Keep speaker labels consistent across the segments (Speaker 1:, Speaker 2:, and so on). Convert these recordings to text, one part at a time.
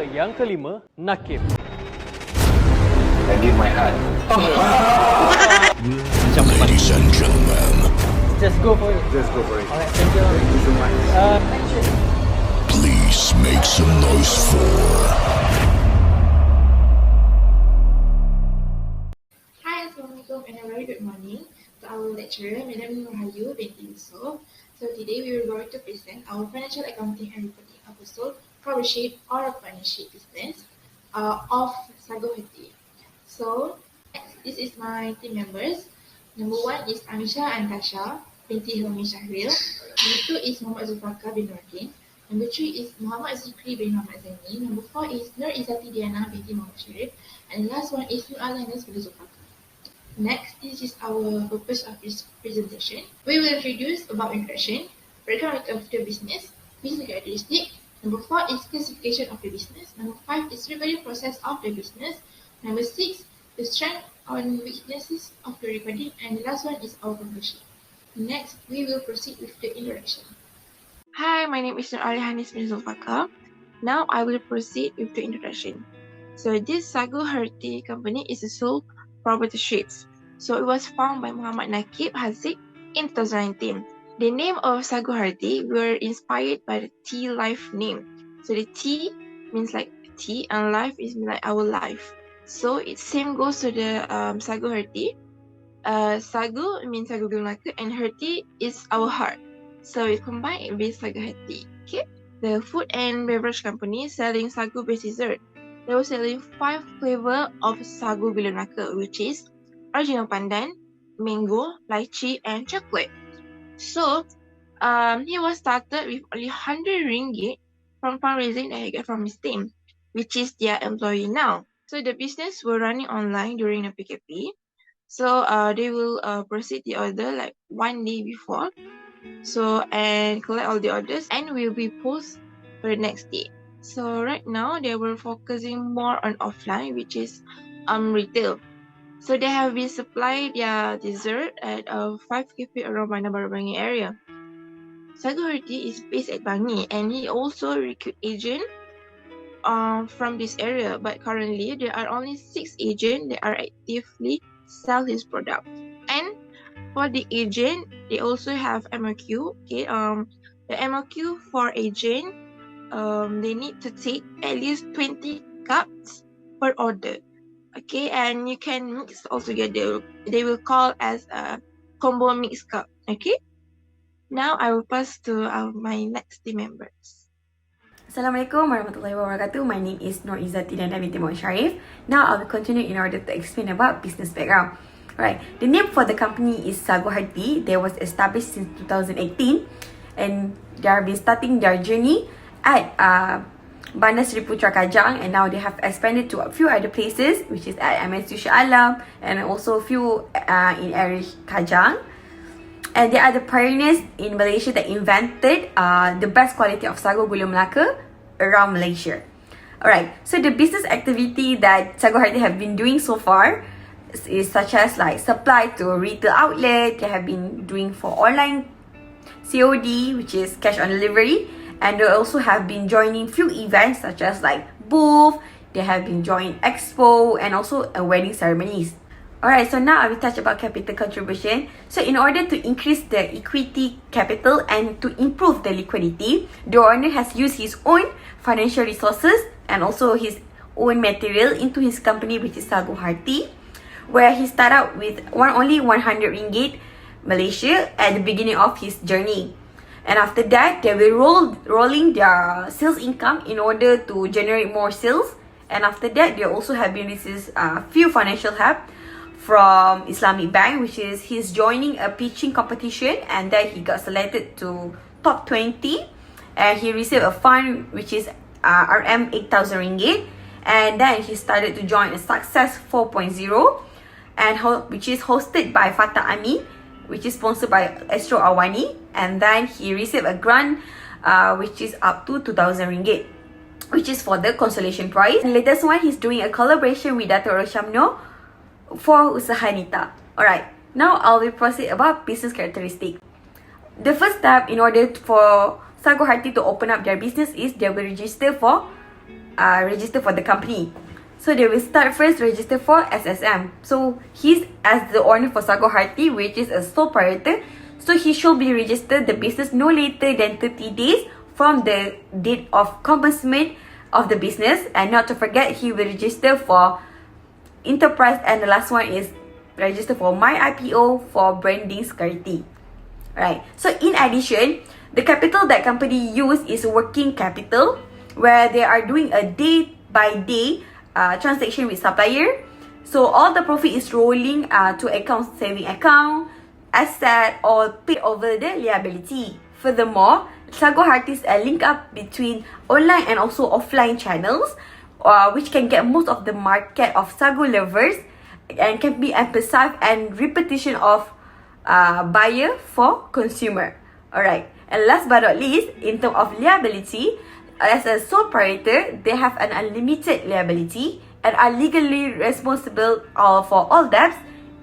Speaker 1: ke yang kelima, Nakib.
Speaker 2: I give my heart.
Speaker 3: Ladies and gentlemen,
Speaker 1: Just go for it.
Speaker 2: Just go for it.
Speaker 1: Alright, thank you.
Speaker 2: Thank you so much.
Speaker 3: please make some noise for
Speaker 4: Hi, Assalamualaikum and a very good morning to our lecturer, Madam Nurhayu binti Yusof. So today we are going to present our financial accounting and reporting episode, Partnership or Partnership Business of Sagohearty. So this is my team members. Number 1 is Amisha Antasha binti Hilmi Syahril. Number 2 is Muhammad Zulfaqar bin Nordin. Number 3 is Muhammad Zikri bin Muhammad Zaini. Number 4 is Nur Izzati Diana binti Muhammad Sharif. And the last one is Nur Al-Hanis bin Zulfaqar. Next, this is our purpose of this presentation. We will introduce about introduction, breakdown of the business characteristic. Number 4 is classification of the business. Number 5 is review process of the business. Number 6, the strength and weaknesses of the recording. And the last one is our conclusion. Next, we will proceed with the introduction. Hi, my name is Nur Al-Hanis bin Zulfaqar. Now I will proceed with the introduction. So this Sagohearty company is a sole proprietorship. So it was founded by Muhammad Nakib Haziq in 2019. The name of Sagohearty were inspired by the tea life name. So the tea means like tea and life is like our life. So it same goes to the Sagohearty. Sagu means Sagu Gulnaka and Hearty is our heart. So it combined with Sagohearty. Okay. The food and beverage company selling sagu based dessert. They were selling 5 flavors of sagu gula melaka, which is original pandan, mango, lychee, and chocolate. So, he was started with only 100 ringgit from fundraising that he got from his team, which is their employee now. So the business were running online during the PKP. So they will proceed the order like 1 day before. So and collect all the orders and will be post for the next day. So right now they were focusing more on offline, which is retail. So they have been supplied their dessert at 5 cafe around Bandar Baru Bangi area. Sagohearty is based at Bangi and he also recruit agent from this area. But currently there are only 6 agents that are actively sell his product. And for the agent, they also have MOQ. Okay, the MOQ for agent, they need to take at least 20 cups per order. Okay, and you can mix all together. They will call as a combo mix cup. Okay. Now I will pass to my next team members.
Speaker 5: Assalamualaikum warahmatullahi wabarakatuh. My name is Nur Izzati Diana binti Muhammad Sharif. Now I will continue in order to explain about business background. Alright, the name for the company is Sagohearty. They was established since 2018 and they have been starting their journey at Bandar Seri Putra Kajang, and now they have expanded to a few other places, which is at MSU Shah Alam and also a few in area Kajang. And they are the pioneers in Malaysia that invented the best quality of sagu gula melaka around Malaysia. Alright, so the business activity that Sagohearty have been doing so far is such as like supply to retail outlet. They have been doing for online COD, which is cash on delivery, and they also have been joining few events such as like booth. They have been joining expo and also wedding ceremonies. Alright, so now I will touch about capital contribution. So in order to increase the equity capital and to improve the liquidity, the owner has used his own financial resources and also his own material into his company, which is Sagohearty, where he started out with only 100 ringgit Malaysia at the beginning of his journey. And after that, they will rolling their sales income in order to generate more sales. And after that, they also have been received a few financial help from Islamic Bank, which is he's joining a pitching competition and then he got selected to top 20 and he received a fund which is RM 8,000 ringgit, and then he started to join a Success 4.0 and which is hosted by Fatah Ami, which is sponsored by Astro Awani, and then he received a grant which is up to 2,000 ringgit, which is for the consolation prize. And latest one, he's doing a collaboration with Dato' Roshamno for Usaha Nita. Alright, now I will proceed about business characteristic. The first step in order for Sagohearty to open up their business is they will register for register for the company. So they will start first register for SSM. So he's as the owner for Sagohearty, which is a sole proprietor. So he should be registered the business no later than 30 days from the date of commencement of the business. And not to forget, he will register for enterprise, and the last one is register for my IPO for branding security. Right. So in addition, the capital that company use is working capital, where they are doing a day by day transaction with supplier. So all the profit is rolling to account, saving account, asset, or paid over the liability. Furthermore, Sagohearty is a link up between online and also offline channels, which can get most of the market of Sago lovers and can be emphasized and repetition of buyer for consumer. Alright, and last but not least, in terms of liability, as a sole proprietor, they have an unlimited liability and are legally responsible for all debts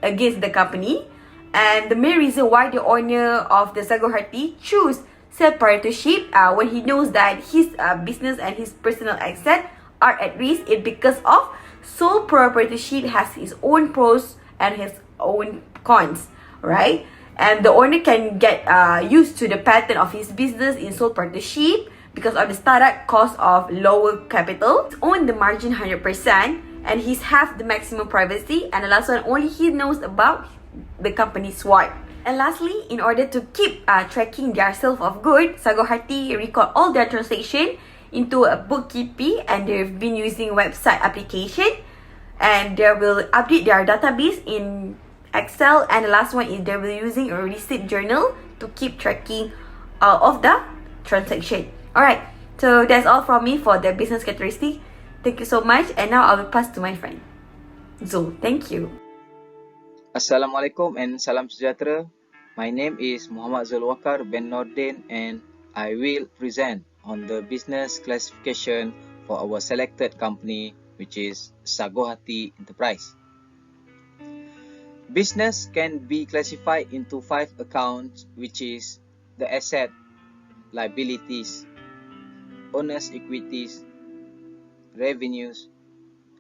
Speaker 5: against the company. And the main reason why the owner of the Sagohearty choose self-proprietorship when he knows that his business and his personal asset are at risk is because of sole proprietorship has its own pros and his own cons, right? And the owner can get used to the pattern of his business in sole proprietorship because of the startup cost of lower capital. Own the margin 100%, and he's have the maximum privacy. And the last one, only he knows about the company's SWOT. And lastly, in order to keep tracking their sales of goods, Sagohearty record all their transaction into a bookkeeping, and they've been using website application, and they will update their database in Excel. And the last one is they will using a receipt journal to keep tracking of the transaction. Alright, so that's all from me for the business characteristic. Thank you so much, and now I will pass to my friend Zul. Thank you.
Speaker 6: Assalamualaikum and salam sejahtera. My name is Muhammad Zulwakar bin Nordin, and I will present on the business classification for our selected company, which is Sagohearty Enterprise. Business can be classified into 5 accounts, which is the asset, liabilities, owner's equities, revenues,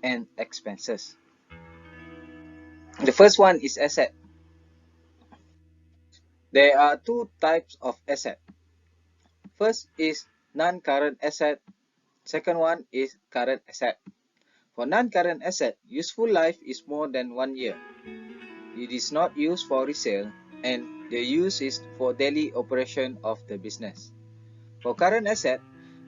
Speaker 6: and expenses. The first one is asset. There are 2 types of asset. First is non-current asset. Second one is current asset. For non-current asset, useful life is more than 1 year. It is not used for resale, and the use is for daily operation of the business. For current asset,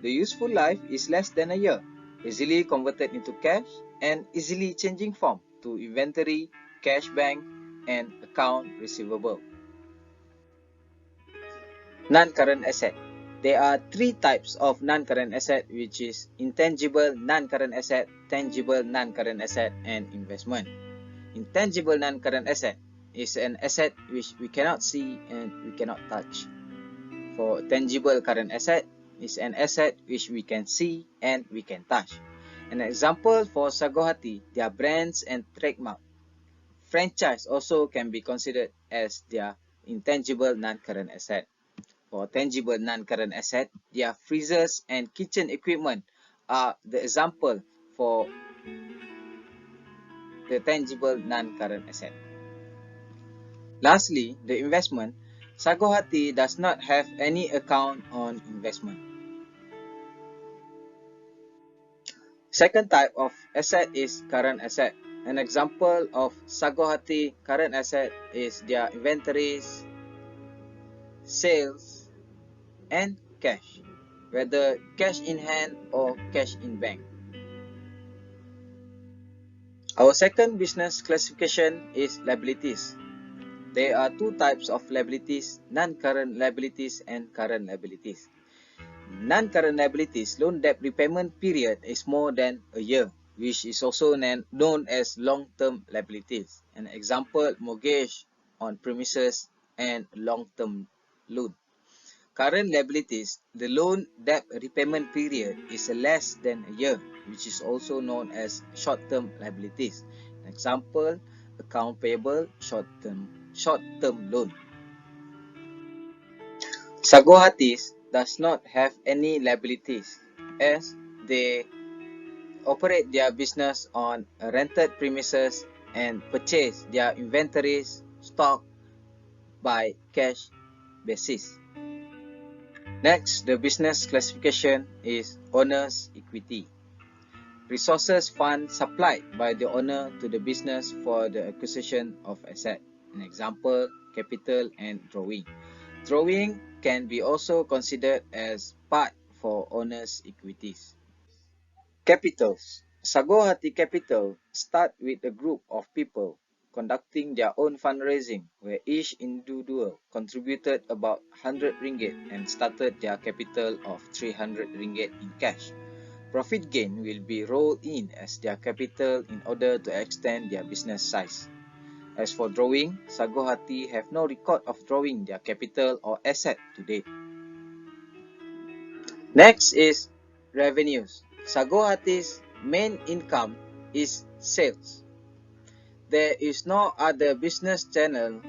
Speaker 6: the useful life is less than a year, easily converted into cash, and easily changing form to inventory, cash bank, and account receivable. Non-current asset. There are 3 types of non-current asset, which is intangible non-current asset, tangible non-current asset, and investment. Intangible non-current asset is an asset which we cannot see and we cannot touch. For tangible current asset is an asset which we can see and we can touch. An example for Sagohearty, their brands and trademark. Franchise also can be considered as their intangible non-current asset. For tangible non-current asset, their freezers and kitchen equipment are the example for the tangible non-current asset. Lastly, the investment. Sagohearty does not have any account on investment. Second type of asset is current asset. An example of Sagohearty current asset is their inventories, sales, and cash, whether cash in hand or cash in bank. Our second business classification is liabilities. There are 2 types of liabilities, non-current liabilities and current liabilities. Non-current liabilities, loan debt repayment period is more than a year, which is also known as long-term liabilities. An example, mortgage on premises and long-term loan. Current liabilities, the loan debt repayment period is less than a year, which is also known as short-term liabilities. An example, account payable, short-term loan. Sagohearty does not have any liabilities, as they operate their business on a rented premises and purchase their inventories, stock by cash basis. Next, the business classification is owner's equity. Resources fund supplied by the owner to the business for the acquisition of asset. An example, capital and drawing. Drawing can be also considered as part for owner's equities. Capitals. Sagohearty Capital start with a group of people conducting their own fundraising where each individual contributed about 100 ringgit and started their capital of 300 ringgit in cash. Profit gain will be rolled in as their capital in order to extend their business size. As for drawing, Sagohearty have no record of drawing their capital or asset to date. Next is revenues. Sagohearty's main income is sales. There is no other business channel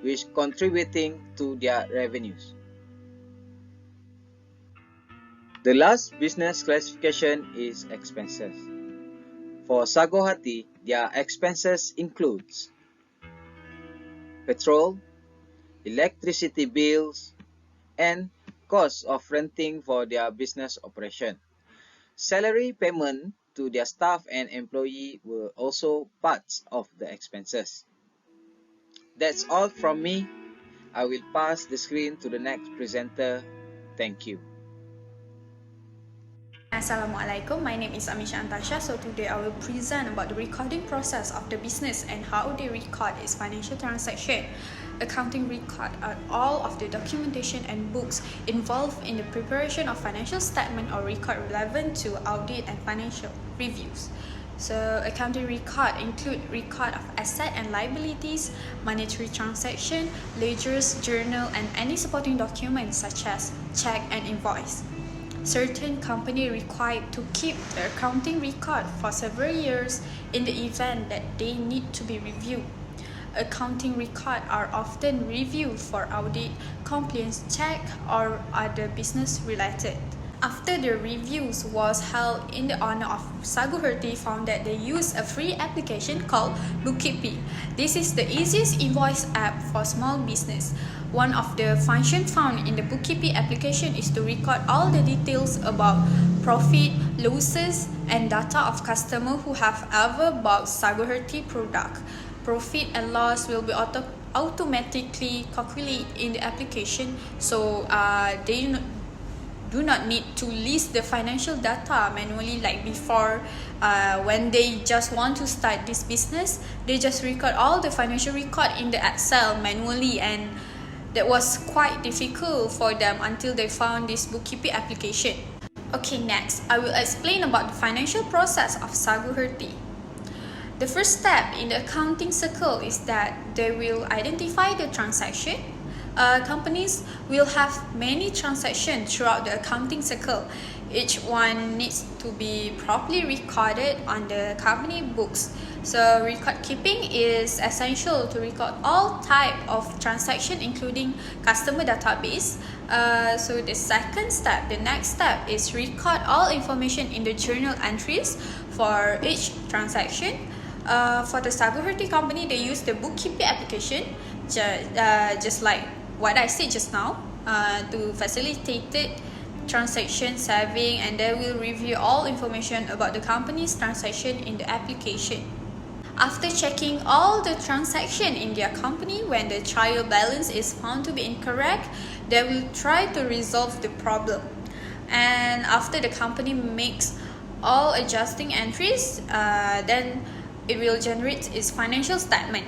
Speaker 6: which contributing to their revenues. The last business classification is expenses. For Sagohearty, their expenses includes petrol, electricity bills, and costs of renting for their business operation. Salary payment to their staff and employee were also parts of the expenses. That's all from me. I will pass the screen to the next presenter. Thank you.
Speaker 7: Assalamualaikum, my name is Amisha Antasha. So today I will present about the recording process of the business and how they record its financial transaction. Accounting record are all of the documentation and books involved in the preparation of financial statement or record relevant to audit and financial reviews. So accounting record include record of asset and liabilities, monetary transaction, ledgers, journal, and any supporting documents such as check and invoice. Certain company required to keep the accounting record for several years in the event that they need to be reviewed. Accounting record are often reviewed for audit, compliance check, or other business related. After the reviews was held in the honor of Sagohearty found that they use a free application called Bookkeeping. This is the easiest invoice app for small business. One of the functions found in the Bookkeeping application is to record all the details about profit, losses, and data of customers who have ever bought Sagohearty product. Profit and loss will be automatically calculated in the application, so they do not need to list the financial data manually like before. When they just want to start this business, they just record all the financial record in the Excel manually, and that was quite difficult for them until they found this bookkeeping application. Okay, next, I will explain about the financial process of Sagohearty. The first step in the accounting circle is that they will identify the transaction. Companies will have many transactions throughout the accounting circle. Each one needs to be properly recorded on the company books. So record keeping is essential to record all type of transaction, including customer database. So the next step is record all information in the journal entries for each transaction. For the Sagohearty company, they use the bookkeeping application, just like what I said just now, to facilitate it transaction saving, and they will review all information about the company's transaction in the application. After checking all the transaction in their company, when the trial balance is found to be incorrect, they will try to resolve the problem. And after the company makes all adjusting entries, then it will generate its financial statement.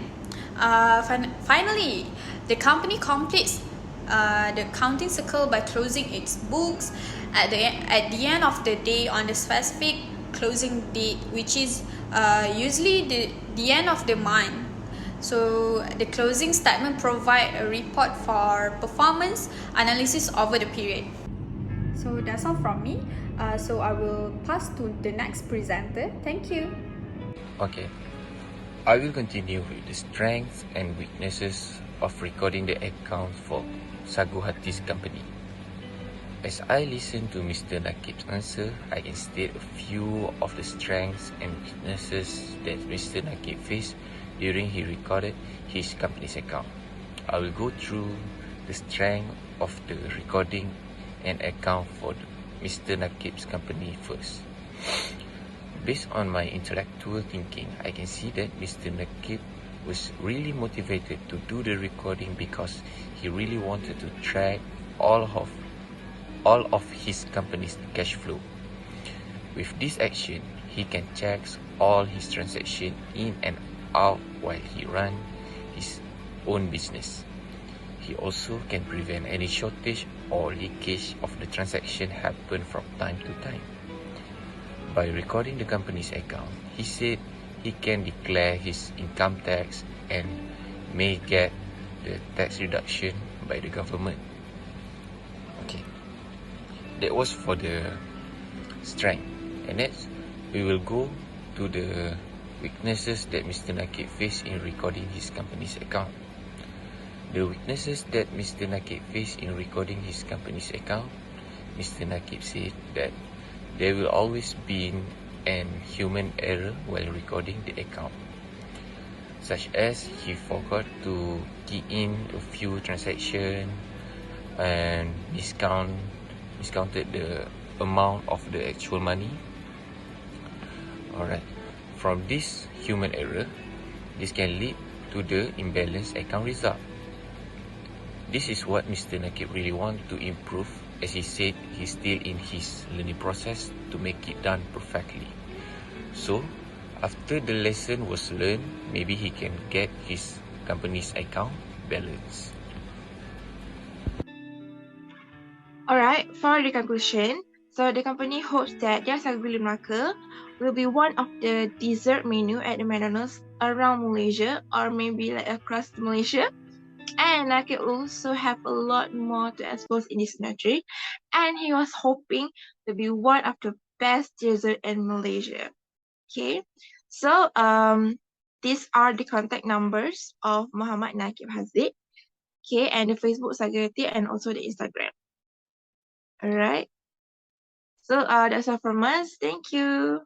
Speaker 7: Finally, the company completes the accounting cycle by closing its books at the end of the day on the specific closing date, which is usually the end of the month. So the closing statement provide a report for performance analysis over the period. So that's all from me. So I will pass to the next presenter. Thank you.
Speaker 8: Okay, I will continue with the strengths and weaknesses of recording the accounts for Sagohearty's company. As I listen to Mr. Nakib's answer, I can state a few of the strengths and weaknesses that Mr. Nakib faced during he recorded his company's account. I will go through the strength of the recording and account for Mr. Nakib's company first. Based on my intellectual thinking, I can see that Mr. Nakib was really motivated to do the recording because he really wanted to track all of his company's cash flow. With this action, he can check all his transactions in and out while he runs his own business. He also can prevent any shortage or leakage of the transaction happen from time to time. By recording the company's account, he said he can declare his income tax and may get the tax reduction by the government. Okay, that was for the strength. And next, we will go to the weaknesses that Mr. Nakib faced in recording his company's account. The weaknesses that Mr. Nakib faced in recording his company's account, Mr. Nakib said that there will always be an human error while recording the account, such as he forgot to key in a few transactions and discounted the amount of the actual money. Alright, from this human error, this can lead to the imbalanced account result. This is what Mr. Nakib really wants to improve, as he said he's still in his learning process to make it done perfectly. So, after the lesson was learned, maybe he can get his company's account balanced.
Speaker 4: Alright, for the conclusion, so the company hopes that their Sagu Melaka will be one of the dessert menu at the McDonald's around Malaysia or maybe like across Malaysia. And Nakib also have a lot more to expose in this industry, and he was hoping to be one of the best dessert in Malaysia. Okay, so these are the contact numbers of Muhammad Nakib Hazid. Okay, and the Facebook Sagohearty and also the Instagram. Alright, so that's all from us. Thank you.